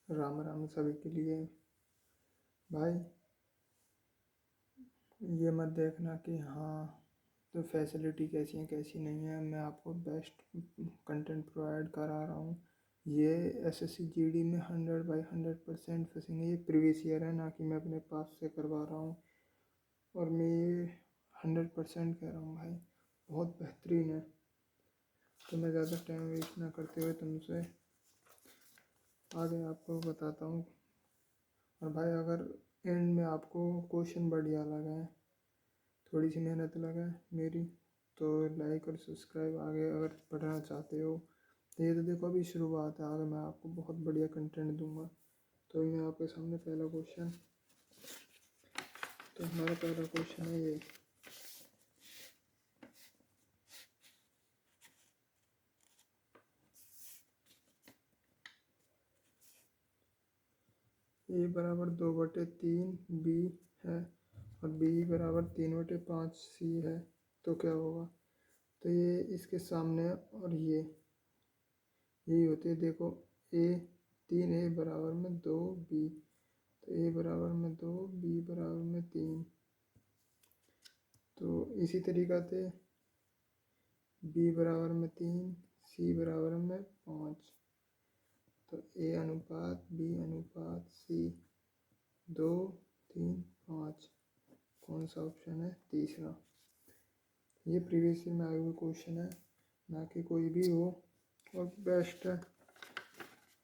राम राम सभी के लिए। भाई, ये मत देखना कि हाँ तो फैसिलिटी कैसी है कैसी नहीं है। मैं आपको बेस्ट कंटेंट प्रोवाइड करा रहा हूँ। ये एसएससी जीडी में 100/100% फंसेंगे। ये प्रीवियस ईयर है, ना कि मैं अपने पास से करवा रहा हूँ। और मैं ये 100% कह रहा हूँ भाई, बहुत बेहतरीन है। तो मैं ज़्यादा टाइम वेस्ट ना करते हुए तुमसे आगे आपको बताता हूँ। और भाई, अगर एंड में आपको क्वेश्चन बढ़िया लगा है, थोड़ी सी मेहनत लगा है मेरी, तो लाइक और सब्सक्राइब आगे अगर पढ़ना चाहते हो। तो ये तो देखो अभी शुरुआत है, आगे मैं आपको बहुत बढ़िया कंटेंट दूंगा। तो मैं आपके सामने पहला क्वेश्चन, तो हमारा पहला क्वेश्चन है ये। ए बराबर 2/3 बी है और बी बराबर 3/5 सी है, तो क्या होगा? तो ये इसके सामने और ये यही होती है। देखो, ए 3, ए बराबर में 2 बी, तो ए बराबर में 2, बी बराबर में 3। तो इसी तरीक़ा से बी बराबर में 3, सी बराबर में 5। तो ए अनुपात बी अनुपात सी 2, 3, 5। कौन सा ऑप्शन है? तीसरा। ये प्रीवियस ईयर में आए हुए क्वेश्चन है, ना कि कोई भी हो, और बेस्ट है।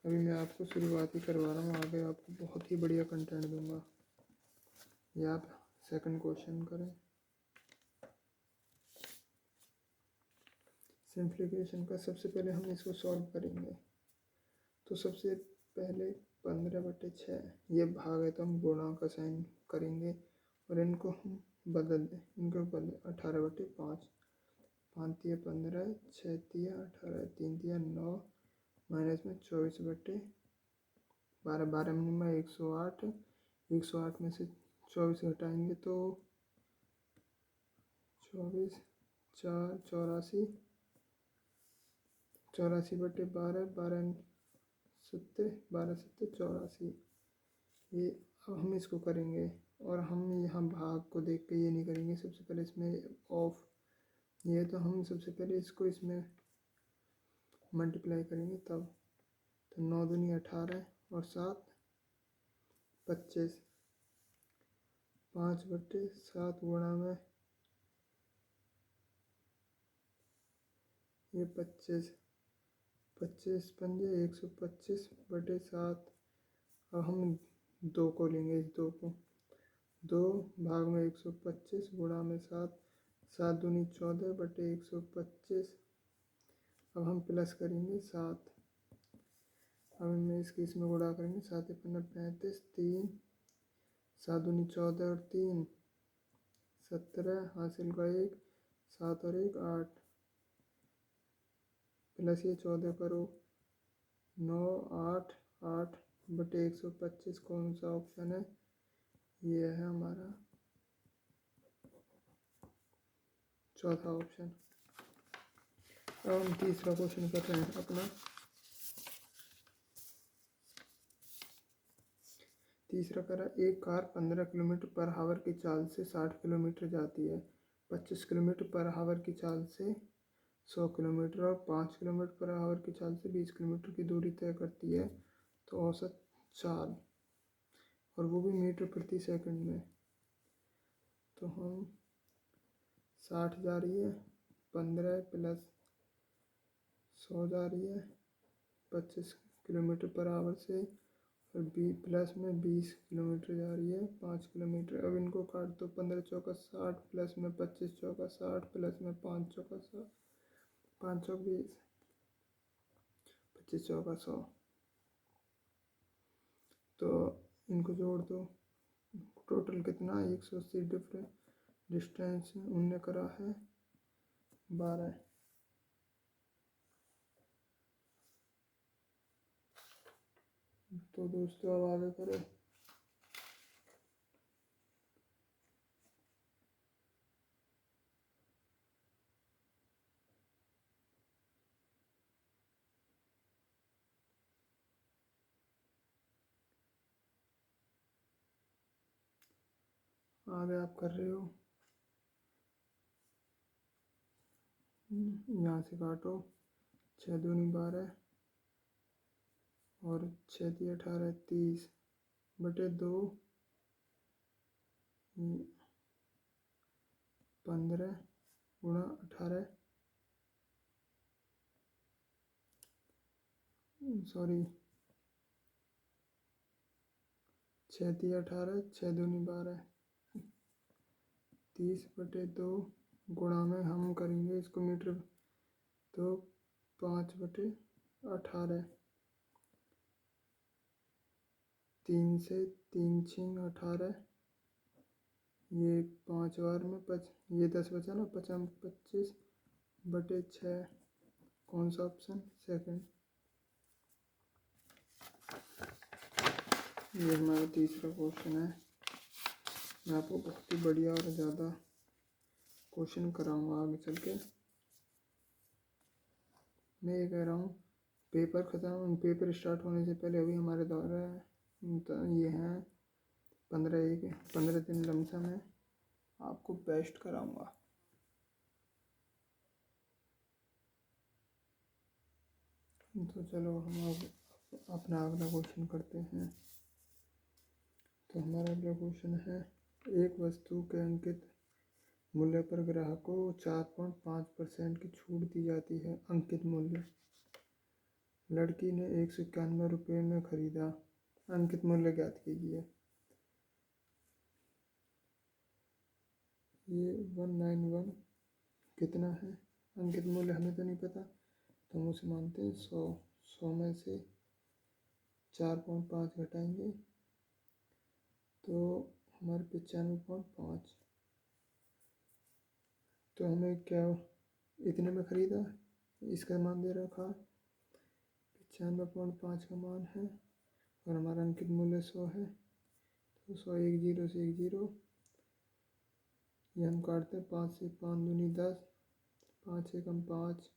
अभी मैं आपको शुरुआत ही करवा रहा हूँ, आगे आपको बहुत ही बढ़िया कंटेंट दूंगा। ये आप सेकंड क्वेश्चन करें। सिंप्लीफिकेशन का सबसे पहले हम इसको सॉल्व करेंगे। तो सबसे पहले 15/6, ये भाग है तो हम गुणा का साइन करेंगे और इनको हम बदल दें। इनको बदल 18/5, 5 × 15, 6 × 18, 3 × 9, माइनस में 24/12, 12 में 108, 108 में से 24 घटाएंगे तो 24, 4, 84, 84/12, 12 7, 12 7 84। ये अब हम इसको करेंगे, और हम यहाँ भाग को देख के ये नहीं करेंगे। सबसे पहले इसमें ऑफ, ये तो हम सबसे पहले इसको इसमें मल्टीप्लाई करेंगे तब। तो 9 दूनी 18 और 7 25, 5/7 गुणा में ये 25, 25 पंजे 125/7। अब हम 2 को लेंगे, इस 2 को 2 भाग में 125 गुणा में 7, 7 दूनी 14/125। अब हम प्लस करेंगे 7। अब हम इसकी इसमें गुणा करेंगे, 7 × 15 35, 3, 7 दूनी 14 और 3 17, हासिल का 1, 7 और 1 8, प्लस ये 14 करो, 9 8 8/125। कौन सा ऑप्शन है? ये है हमारा चौथा ऑप्शन। अब हम तीसरा क्वेश्चन कर रहे हैं अपना। तीसरा करा, एक कार 15 किलोमीटर/आवर की चाल से 60 किलोमीटर जाती है, 25 किलोमीटर/आवर की चाल से 100 किलोमीटर और 5 किलोमीटर/आवर की चाल से 20 किलोमीटर की दूरी तय करती है। तो औसत चाल, और वो भी मीटर प्रति सेकंड में। तो हम 60 जा रही है, 15 प्लस 100 जा रही है 25 किलोमीटर/आवर से, और प्लस में 20 किलोमीटर जा रही है 5 किलोमीटर। अब इनको काट दो, 15 चौका 60, प्लस में 25 चौका 60, प्लस में 5 चौका 60, 5 चौक 20, 25 चौका 100। तो इनको जोड़ दो, टोटल कितना? 180 डिस्टेंस उनने करा है 12। तो दोस्तों अब आगे करें। आगे आप कर रहे हो, यहाँ से काटो, 6 दूनी 12 और 6 × 18 30 बटे 2 15 गुणा 18 सॉरी 6 × 18 6 दूनी 12 30 बटे 2 गुणा में हम करेंगे इसको मीटर, तो 5 बटे 18 3 से 3 छिंग 18 ये 5 बार में ये 10 बचा ना, 25 बटे 6 कौन सा ऑप्शन? सेकंड। ये हमारा तीसरा क्वेश्चन है। मैं आपको बहुत ही बढ़िया और ज़्यादा क्वेश्चन कराऊंगा आगे चल के। मैं ये कह रहा हूँ पेपर स्टार्ट होने से पहले अभी हमारे द्वारा ये हैं 15 दिन लमसम है, आपको बेस्ट कराऊंगा। तो चलो हम अब अपना अगला क्वेश्चन करते हैं। तो हमारा अगला क्वेश्चन है, एक वस्तु के अंकित मूल्य पर ग्राहक को 4.5% की छूट दी जाती है। अंकित मूल्य, लड़की ने 191 रुपये में खरीदा। अंकित मूल्य ज्ञात कीजिए। ये 191 कितना है? अंकित मूल्य हमें तो नहीं पता, तो हम उसे मानते हैं 100 में से 4.5 घटाएंगे तो हमारे 95.5। तो हमें क्या इतने में ख़रीदा, इसका मान दे रखा 95.5 का मान है और हमारा अंकित मूल्य 100 है। तो 100 एक जीरो से एक जीरो, ये हम काटते हैं 5 से 5 दूनी 10, 5 एकम 5,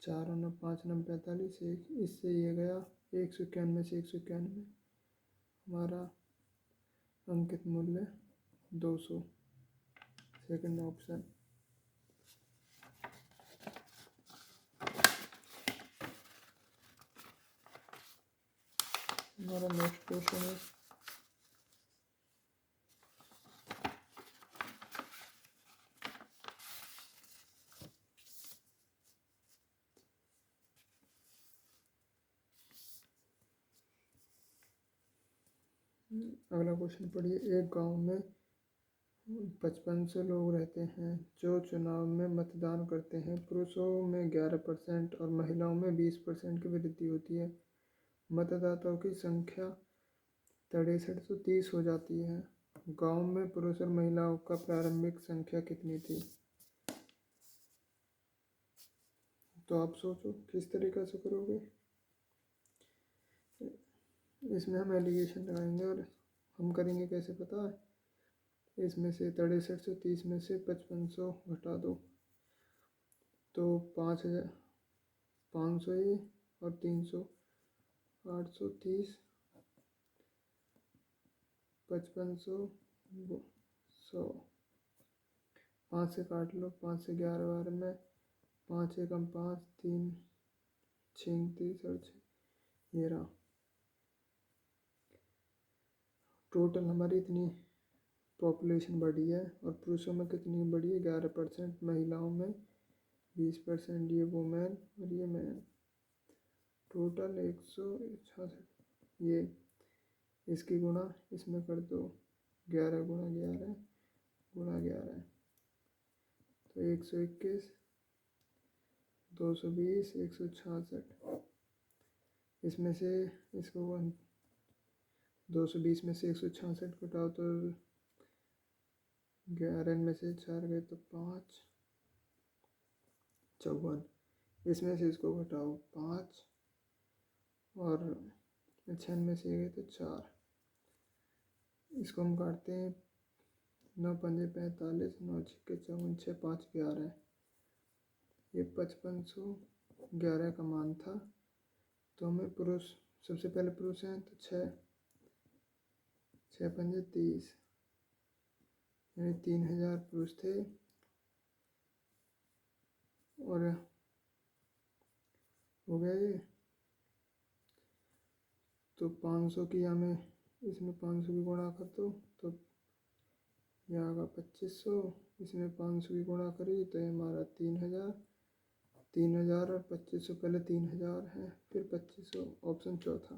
4 और 5 9 45, इससे ये गया 191 से 191, हमारा अंकित मूल्य 200। Second option. हमारा नेक्स्ट क्वेश्चन है, अगला क्वेश्चन पढ़िए। एक गांव में 5500 लोग रहते हैं जो चुनाव में मतदान करते हैं। पुरुषों में 11% और महिलाओं में 20% की वृद्धि होती है। मतदाताओं की संख्या 6330 हो जाती है। गांव में पुरुष और महिलाओं का प्रारंभिक संख्या कितनी थी? तो आप सोचो किस तरीक़ा से करोगे। इसमें हम एलिगेशन लगाएंगे और हम करेंगे कैसे पता है, इसमें से 6330 में से 5500 घटा दो तो 500 ये और 300 830, 5500 100, 5 से काट लो, 5 से 11 बार में 5 एकम 5 3 36 और 6, ये रहा टोटल। हमारी इतनी पॉपुलेशन बढ़ी है और पुरुषों में कितनी बढ़ी है? 11%, महिलाओं में 20%, ये वुमेन और ये मैन, टोटल 166। ये इसकी गुणा इसमें कर दो, 11 गुणा 11 गुणा 11, तो 121, 220, 166। इसमें से इसको 220 में से 166 घटाओ तो 11 में से 4 गए तो 5, 54। इसमें से इसको घटाओ 5 और 6 में से गए तो 4। इसको हम काटते हैं 9 पंजे 45, 9 छक्के 54, 6 5 11। ये 5511 का मान था। तो हमें पुरुष सबसे पहले पुरुष हैं तो 6 पंजे 30, यानी 3000 पुरुष थे और हो गया ये। तो 500 की हमें इसमें 500 की गुणा कर दो तो ये आगा 2500, इसमें 500 की गुणा करी तो ये हमारा 3000। 3000 और 2500, पहले 3000 है फिर 2500, ऑप्शन चौथा।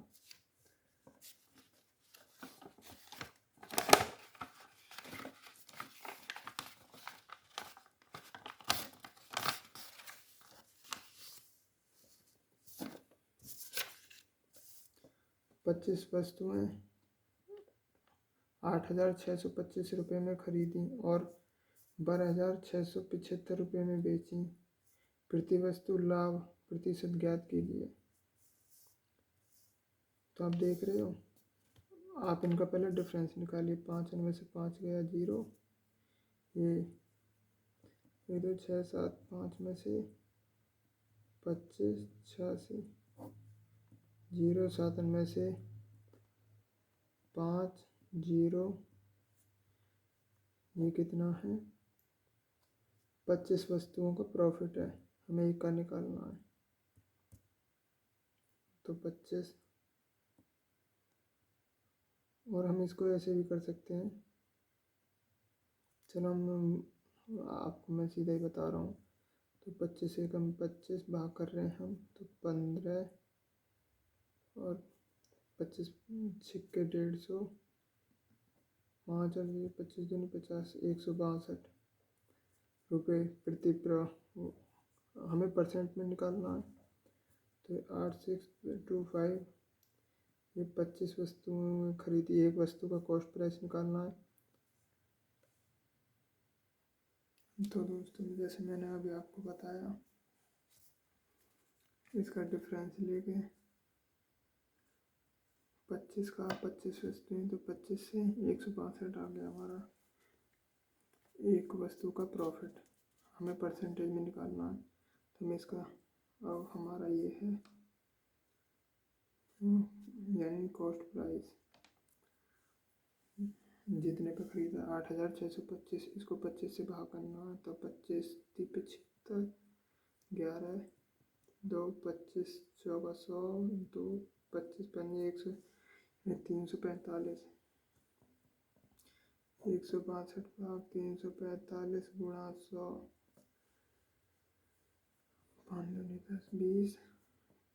पच्चीस वस्तुएं 8625 रुपये में खरीदी और 12675 रुपये में बेची। प्रति वस्तु लाभ प्रतिशत ज्ञात कीजिए। तो आप देख रहे हो, आप इनका पहले डिफरेंस निकालिए। 5 इनमें से 5 गया 0, ये 1 2 6 7 5 में से 25 86, 0 7 इनमें से 5 0, ये कितना है? 25 वस्तुओं का प्रॉफिट है, हमें एक का निकालना है। तो 25, और हम इसको ऐसे भी कर सकते हैं। चलो आपको मैं सीधा ही बता रहा हूँ। तो 25 से कम 25 भाग कर रहे हैं हम, तो 15 और 25 छिक्के 150, 5 और 25 दूनी 50, 162 रुपये प्रति हमें परसेंट में निकालना है। तो 8625, ये 25 वस्तुएं खरीदी, एक वस्तु का कॉस्ट प्राइस निकालना है। तो दोस्तों जैसे मैंने अभी आपको बताया, इसका डिफरेंस लेके 25 का 25 वस्तुएं, तो 25 से 162 आ गया हमारा एक वस्तु का प्रॉफिट। हमें परसेंटेज में निकालना है। तो मैं इसका अब हमारा ये है यानी कॉस्ट प्राइस जितने पे खरीदा 8625, इसको 25 से भाग करना है। तो 25 75, 11 2 25 14 100, 2 25 5 100, 345, 162 भाग 345 गुणा 100, 5 दूनी 10 20,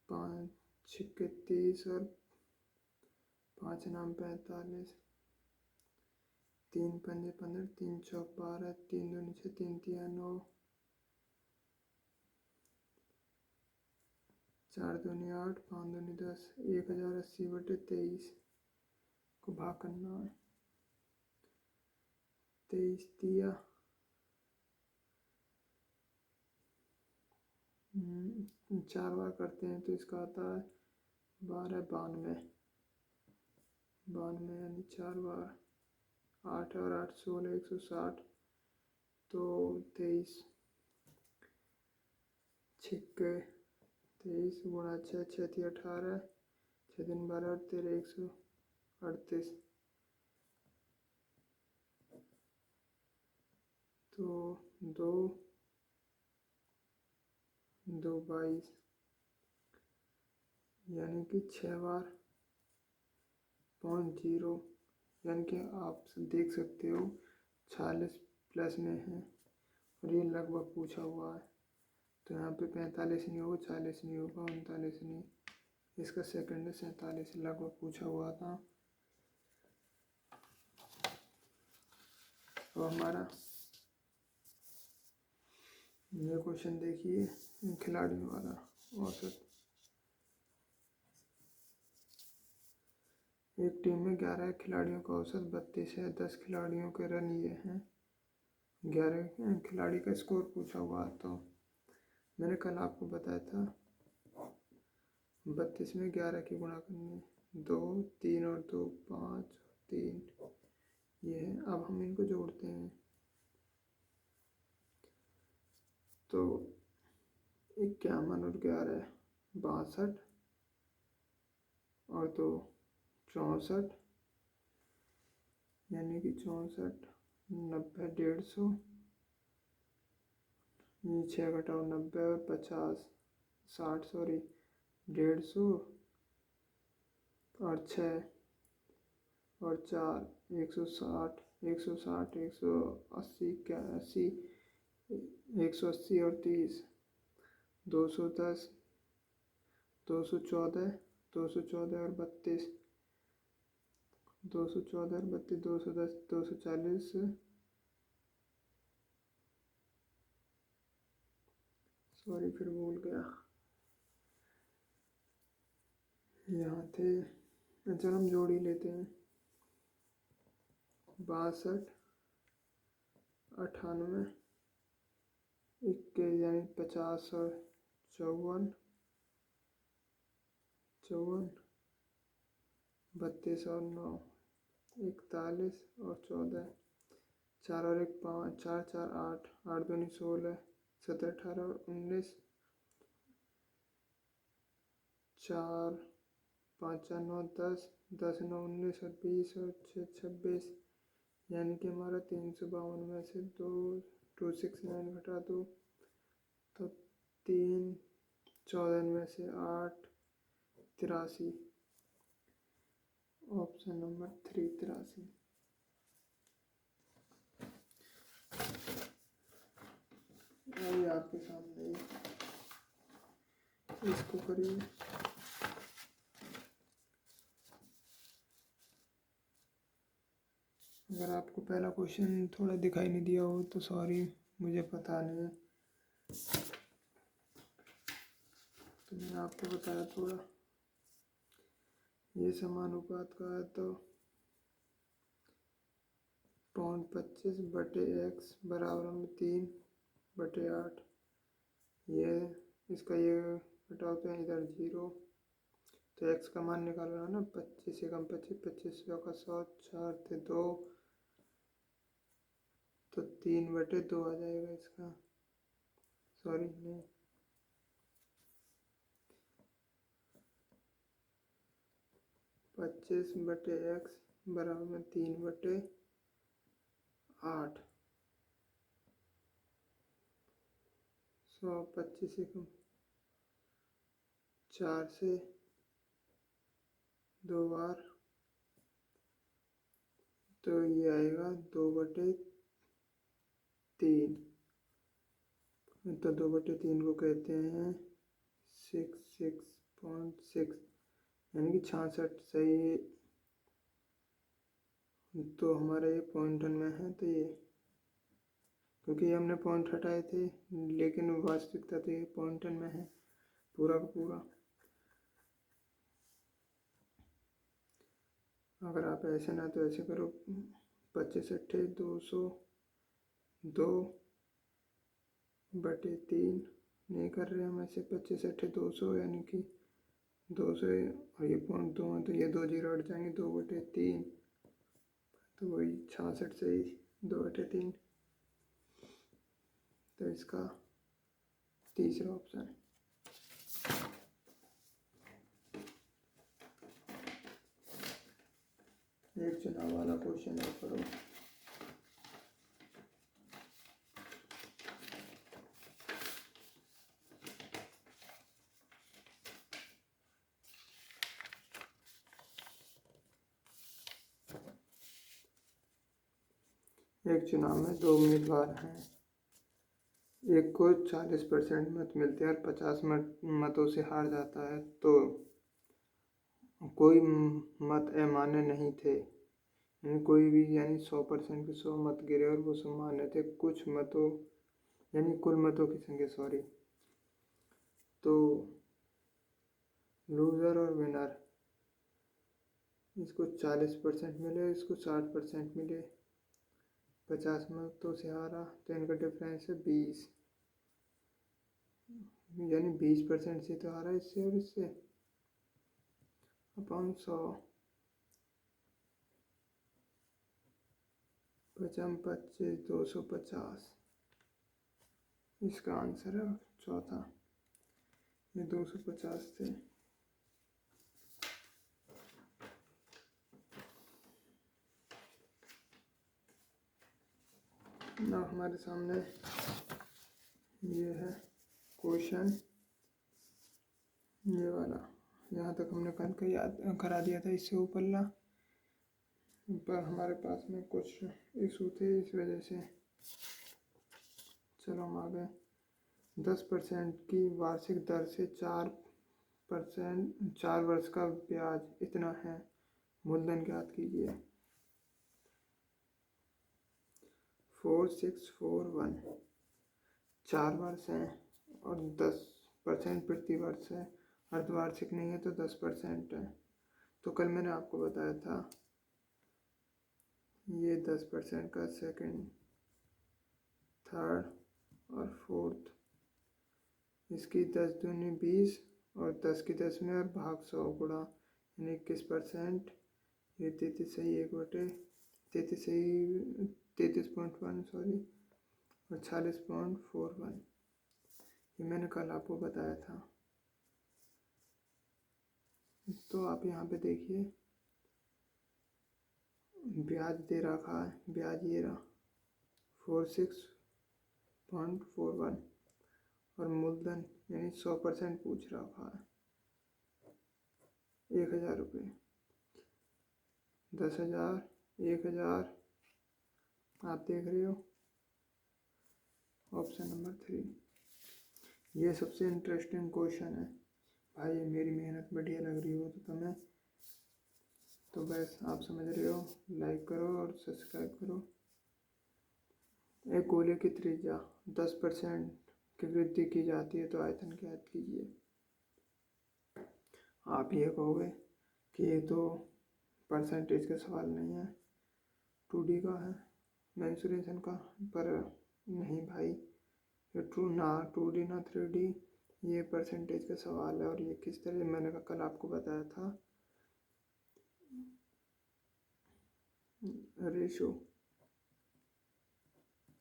5 छिक्के 30 और 5 नाम 45, 3 पंजे 15, 3 चौक 12, 3 दूनी 6, 3 तिया 9, 4 दूनी 8, 5 दूनी 10, 1080/23 को भाग करना है। 23 तिया 4 बार करते हैं तो इसका आता है 12 92 यानी 4 बार 8 और 8 16 160, तो 23 छिक्के 23 गुणा 6 6 थी 18, 6 दिन 12 और 13 138, तो 2 2 22 यानी कि 6 बार 0.0, यानी कि आप देख सकते हो 46 प्लस में है और ये लगभग पूछा हुआ है। तो यहाँ पे 45 नहीं होगा, 40 नहीं होगा, 39 नहीं, इसका सेकंड है 47, लगभग पूछा हुआ था। तो हमारा ये क्वेश्चन देखिए खिलाड़ियों वाला। औसत एक टीम में 11 खिलाड़ियों का औसत 32 है। 10 खिलाड़ियों के रन ये हैं। 11 खिलाड़ी का स्कोर पूछा हुआ। तो मैंने कल आपको बताया था 32 में 11 की गुणा करनी, 2 3 और 2 5 3, ये है। अब हम इनको जोड़ते हैं तो 51 और 11 62 और 2 64, यानी कि 64 90, 150, ये 6 घटाओ 90 और 50, 60, सॉरी 150 और 6 और 4, 160, 160, 180, क्या 80, 180 और 30, 210, 214, 214 और 32, 214 और 32, 210, 240, सॉरी फिर भूल गया, यहाँ थे। अच्छा हम जोड़ी लेते हैं, 62, 98, 21 यानी 50 और 54, 32 और 9, 41 और 14, 4 और 1 5, 4 4 8, 8 दूनी 16, 17 18 और 19, 4 5 4 9 10, 10 9 19 और 20 और 6 26, यानी कि हमारा 352 में से 269 घटा दो तो 3, 14 में से 8, 83, ऑप्शन नंबर 3 83। आइए आपके सामने इसको करिए। अगर आपको पहला क्वेश्चन थोड़ा दिखाई नहीं दिया हो तो सॉरी, मुझे पता नहीं है, तो मैंने आपको बताया थोड़ा। ये समानुपात का है तो 25/x बराबर में 3/8, ये इसका ये घटाओ तो इधर 0, तो x का मान निकालना है ना, 25 एकम 25, 25 का 100, 4 थे 2, तो 3/2 आ जाएगा इसका, सॉरी नहीं, 25/x बराबर में 3/8, 100, 25 एकम 4 से 2 बार, तो ये आएगा 2/3, तो 2/3 को कहते हैं 66.6, यानी कि 66 सही। तो हमारा ये पॉइंटन में है, तो ये क्योंकि हमने पॉइंट हटाए थे, लेकिन वास्तविकता तो ये पॉइंटन में है पूरा का पूरा। अगर आप ऐसे ना तो ऐसे करो, 25 अट्ठे 200/3 नहीं कर रहे हम ऐसे, 25 अट्ठे 200 यानी कि 200 और ये पॉइंट 2 है तो ये 2 जीरो हट जाएंगे, 2/3, तो वही 66 से ही 2/3, तो इसका तीसरा ऑप्शन है। एक चुनाव वाला क्वेश्चन है, करो। एक चुनाव में 2 उम्मीदवार हैं, एक को 40% मत मिलते हैं और 50 मतों से हार जाता है, तो कोई मत अमान्य नहीं थे, यानी कोई भी, यानी 100% के 100 मत गिरे और वो सामान्य थे, कुछ मतों यानी कुल मतों की संख्या, सॉरी। तो लूज़र और विनर, इसको 40% मिले, इसको 60% मिले, 50 मतों से हारा, तो इनका डिफरेंस है 20, यानी 20% से तो हारा इससे और इससे, अपॉन 100, 55 25 250, इसका आंसर है चौथा, ये 250 थे। ना हमारे सामने ये है क्वेश्चन, ये वाला। यहाँ तक हमने कल का याद करा दिया था, इससे ऊपरला पर हमारे पास में कुछ इशू थे, इस वजह से। चलो हम आ गए। 10% की वार्षिक दर से 4%, 4 वर्ष का ब्याज इतना है, मूलधन ज्ञात कीजिए। 4641, 4 वर्ष हैं और 10% प्रति वर्ष है, अर्धवार्षिक नहीं है तो 10% है। तो कल मैंने आपको बताया था ये 10% का सेकंड, थर्ड और फोर्थ, इसकी 10 दूनी 20 और 10 की 10 में और भाग 100 गुणा, यानी 21%। ये 33 सही 1/33 सही 33.1 सॉरी, और 46.41, ये मैंने कल आपको बताया था। तो आप यहाँ पे देखिए ब्याज दे रखा है, ब्याज ये रहा 46.41, और मूलधन यानी 100% पूछ रखा है 1000 रुपये। 10,000, 1000, आप देख रहे हो ऑप्शन नंबर 3। ये सबसे इंटरेस्टिंग क्वेश्चन है भाई, मेरी मेहनत बढ़िया लग रही हो तो तुम्हें, तो बस आप समझ रहे हो, लाइक करो और सब्सक्राइब करो। एक गोले की त्रिज्या 10% की वृद्धि की जाती है तो आयतन ज्ञात कीजिए। आप ये कहोगे कि ये तो परसेंटेज का सवाल नहीं है, 2D का है, मेंसुरेशन का, पर नहीं भाई, ये 2D ना 3D, ये परसेंटेज का सवाल है। और ये किस तरह, मैंने कल आपको बताया था, रेशो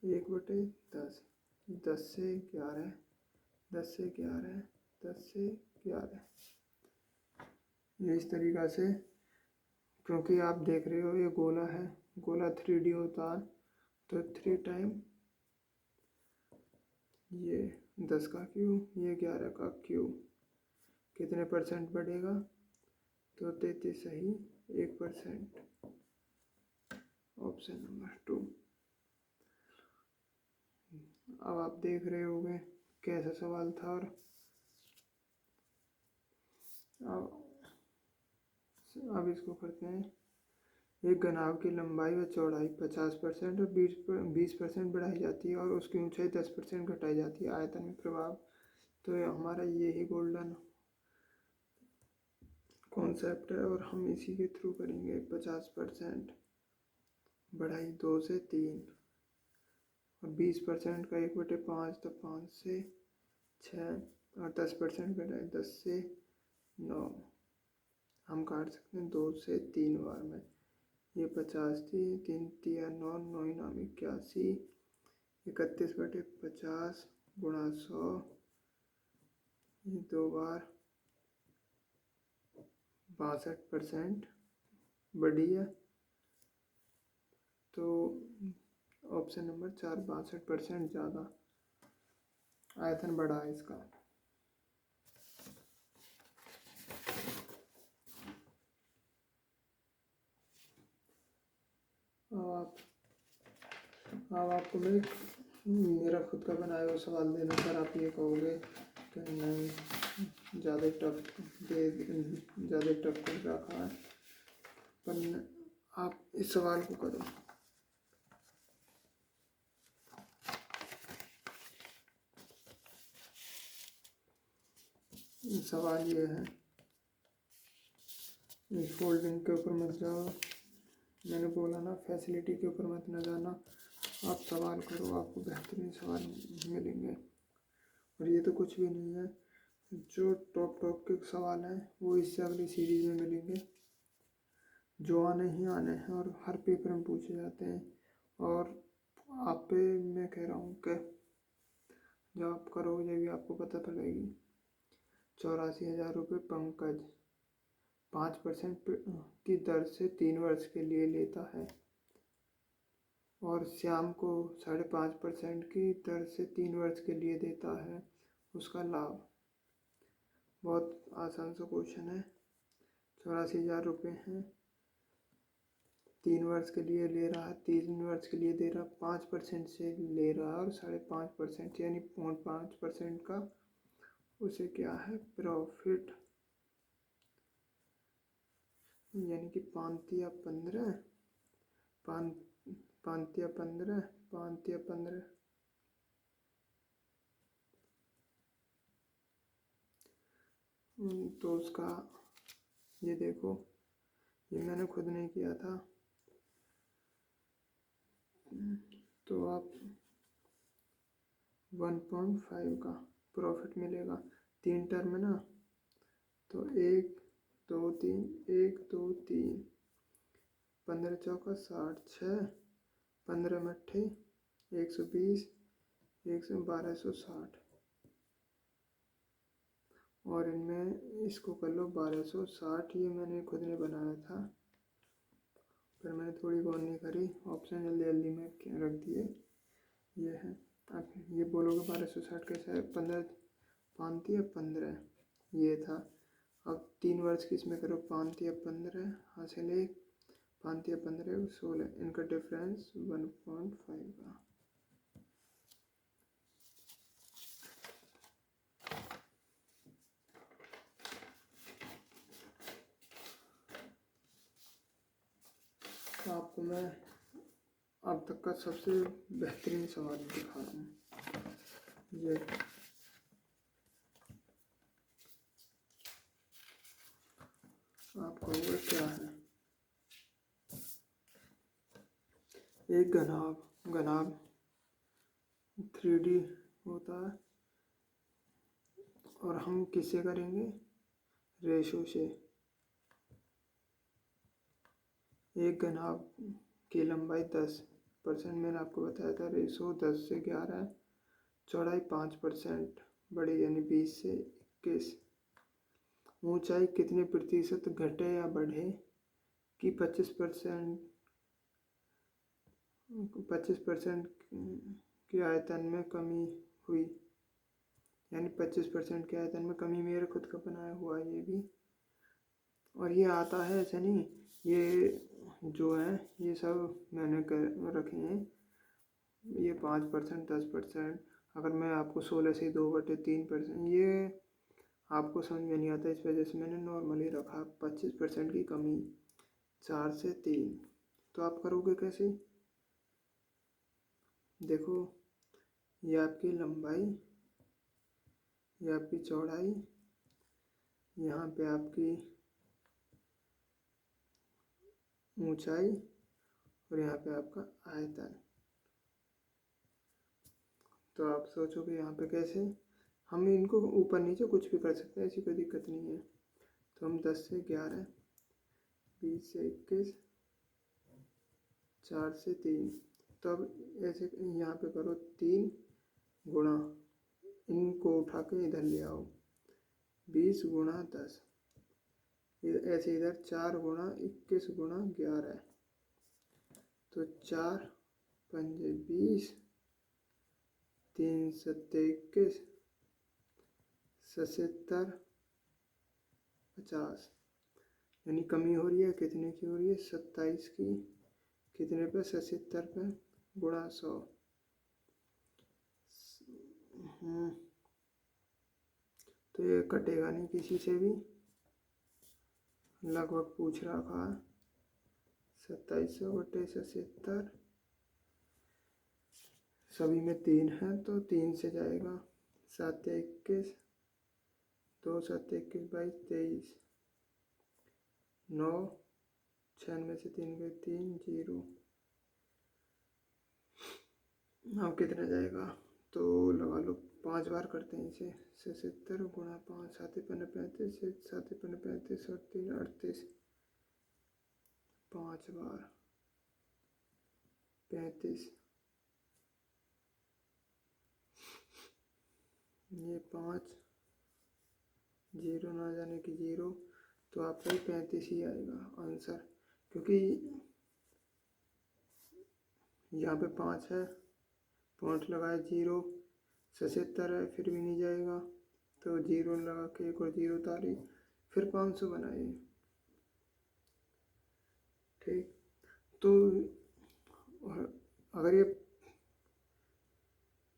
1/10, 10 से 11, 10 से 11, 10 से 11, ये इस तरीक़ा से। क्योंकि आप देख रहे हो ये गोला है, गोला 3D होता है तो 3 टाइम ये 10 का क्यूब, ये 11 का क्यूब, कितने परसेंट बढ़ेगा, तो 33 सही 1%, ऑप्शन नंबर 2। अब आप देख रहे होंगे कैसा सवाल था। और अब इसको करते हैं। एक घनाभ की लंबाई व चौड़ाई 50% और 20% बढ़ाई जाती है और उसकी ऊंचाई 10% घटाई जाती है, आयतन में प्रभाव। तो हमारा यही गोल्डन कॉन्सेप्ट है और हम इसी के थ्रू करेंगे। 50% बढ़ाई 2 से 3 और 20% का 1/5 तो 5 से 6 और 10% घटाई 10 से 9। हम काट सकते हैं 2 से 3 बार में। ये 50 थी, 3 तिया 9, 9 नाम 81, 31/50 गुणा 100, ये 2 बार 62% बढ़ी है। तो ऑप्शन नंबर 4 62% ज़्यादा आयतन बढ़ा है इसका। अब आपको मैं मेरा खुद का बनाया हुआ सवाल देने पर आप ये कहोगे कि नहीं ज़्यादा टफ कर रखा है, पर आप इस सवाल को करो। सवाल ये है, इस फोल्डिंग के ऊपर मत जाओ, मैंने बोला ना फैसिलिटी के ऊपर मत न जाना, आप सवाल करो, आपको बेहतरीन सवाल मिलेंगे। और ये तो कुछ भी नहीं है, जो टॉप के सवाल हैं वो इससे अगली सीरीज में मिलेंगे, जो आने ही आने हैं और हर पेपर में पूछे जाते हैं। और आप पे मैं कह रहा हूँ कि जब आप करोगे भी आपको पता पड़ेगी। 84,000 रुपये पंकज 5% की दर से 3 वर्ष के लिए लेता है। और श्याम को 5.5% की दर से 3 वर्ष के लिए देता है उसका लाभ। बहुत आसान सा क्वेश्चन है। 84,000 रुपये हैं, 3 वर्ष के लिए ले रहा है, 3 वर्ष के लिए दे रहा, 5% से ले रहा है और 5.5% यानी 5% का उसे क्या है प्रॉफिट, यानी कि 5 या 15 5 या 15 तो उसका ये देखो, ये मैंने खुद नहीं किया था। तो आप 1.5 का प्रॉफिट मिलेगा। 3 टर्म है ना, तो 1 2 3 1 2 3, 15 चौका 60, 6 15 में 120, 1260 और इनमें इसको कर लो 1260। ये मैंने खुद ने बनाया था, पर मैंने थोड़ी गौर नहीं करी, ऑप्शन जल्दी जल्दी में रख दिए। ये है। अब ये बोलोगे 1260 कैसे है, 15 5 या 15 ये था। अब 3 वर्ष की इसमें करो 5 या 15 हासिल 1, 5 या 15 16, इनका डिफरेंस 1.5 का। तो आपको मैं अब तक का सबसे बेहतरीन सवाल दिखा रहा हूँ। ये आपका वो क्या है, एक घनाभ 3D होता है और हम किससे करेंगे, रेशो से। एक घनाभ की लंबाई 10%, मैंने आपको बताया था रेशो 10 से 11 है। चौड़ाई 5% बढ़ी यानी 20 से 21। ऊंचाई कितने प्रतिशत घटे या बढ़े कि 25% के आयतन में कमी हुई, यानी 25% के आयतन में कमी। मेरे खुद का बनाया हुआ ये भी, और ये आता है ऐसे नहीं, ये जो है ये सब मैंने कर रखे हैं। ये 5%, 10%, अगर मैं आपको 16 से 2/3%, ये आपको समझ में नहीं आता, इस वजह से मैंने नॉर्मली रखा। 25% की कमी 4 से 3, तो आप करोगे कैसे, देखो ये आपकी लंबाई, ये आपकी चौड़ाई, यहाँ पे आपकी ऊंचाई और यहाँ पे आपका आयतन। तो आप सोचोगे यहाँ पे कैसे, हम इनको ऊपर नीचे कुछ भी कर सकते हैं, ऐसी कोई दिक्कत नहीं है। तो हम 10 से 11, 20 से 21, 4 से 3, तो अब ऐसे यहाँ पे करो 3 गुणा, इनको उठा के इधर ले आओ 20 गुणा 10, ऐसे इधर 4 गुणा 21 गुणा 11, तो 4 पंजे 20, 3 सत्ते 21, 70 50, यानी कमी हो रही है, कितने की हो रही है, 27 की, कितने पे, 70 पे, गुणा 100। तो ये कटेगा नहीं किसी से भी, लगभग पूछ रखा है। 2700 बटे 70, सभी में 3 है तो 3 से जाएगा, 7 या 21, 2 7 21 22 23, 9 6 में से 3 गए 3 0। अब कितना जाएगा, तो लगा लो 5 बार करते हैं इसे। 70 गुणा 5, 7 पन्ने 35, 7 पन्ने 35 और 3 38, 5 बार 35, ये 5 0 ना जाने की 0, तो आपका ही 35 ही आएगा आंसर, क्योंकि यहाँ पे 5 है, पॉइंट लगाए 0, 77 है, फिर भी नहीं जाएगा तो 0 लगा के एक और 0 उतारी, फिर 500 बनाइए। ठीक, तो अगर ये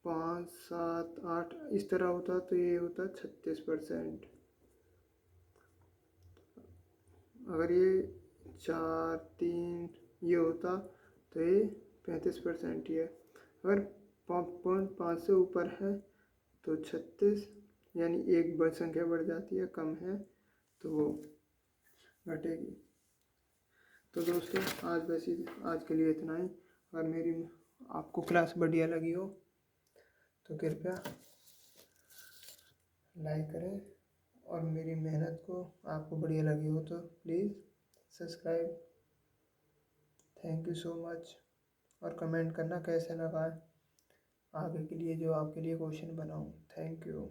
5, 7, 8 इस तरह होता तो ये होता 36%। अगर ये 4, 3 ये होता तो ये 35% ही है। अगर 5.5 से ऊपर है तो 36, यानी एक बड़ संख्या बढ़ जाती है, कम है तो वो घटेगी। तो दोस्तों आज के लिए इतना ही। अगर मेरी आपको क्लास बढ़िया लगी हो तो कृपया लाइक करें, और मेरी मेहनत को आपको बढ़िया लगी हो तो please subscribe. Thank you so much. और कमेंट करना कैसा लगा आगे के लिए जो आपके लिए क्वेश्चन बनाऊँ। Thank you.